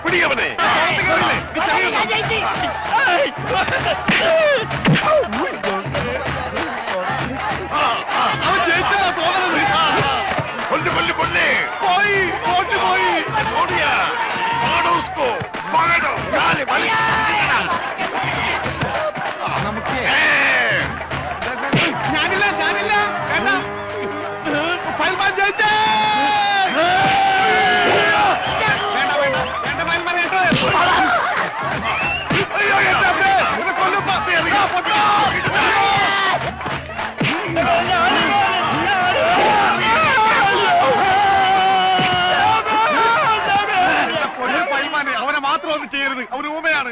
പിടിയവനെ. അവൻ ജയിച്ചെന്നാ തോന്നുന്നത്. കൊല്ലു കൊല്ലു കൊല്ലേ. പോയി പോയി പോയി. ഓടിയാ ഓടോസ്കോ പകടോ കാല് വലി. നമുക്ക് ഞാനില്ല ഞാനില്ല വേണ്ട. ഫയൽമാൻ ജയിച്ചേ. വേണ്ട വേണ്ട വേണ്ട ഫയൽമാൻ കേട്ടോ. അയ്യോ എന്റെ അമ്മേ ഇത് കൊല്ലും. പൊട്ടോ അവനെ മാത്രം ഒന്നും ചെയ്യരുത്. അവന് ഊമയാണ്.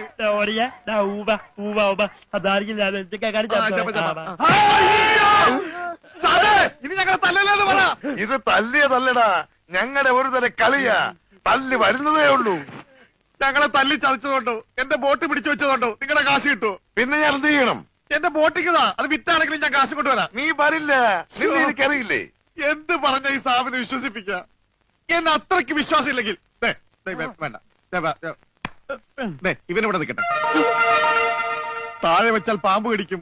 ഇനി ഞങ്ങളെ തല്ലല്ലെന്ന് പറ. ഇത് തല്ലിയതല്ലടാ, ഞങ്ങളുടെ ഒരു തരം കളിയാ. തല്ലി വരുന്നതേ ഉള്ളൂ. ഞങ്ങളെ തല്ലി ചതച്ചതുകൊണ്ടോ എന്റെ ബോട്ട് പിടിച്ചു വെച്ചതുകൊണ്ടോ നിങ്ങളുടെ കാശ് കിട്ടുമോ? പിന്നെ ഞാൻ എന്ത് ചെയ്യണം? എന്റെ ബോട്ടിക്കതാ, അത് വിറ്റാണെങ്കിലും ഞാൻ കാശ് കൊണ്ടുവരാം. നീ വരില്ല, എനിക്കറിയില്ലേ. എന്ത് പറഞ്ഞ ഈ സാബിനെ വിശ്വസിപ്പിക്ക? എന്നെ അത്രയ്ക്ക് വിശ്വാസം ഇല്ലെങ്കിൽ വേണ്ട, ഇവനിവിടെ നിൽക്കട്ടെ. താഴെ വെച്ചാൽ പാമ്പ് കടിക്കും.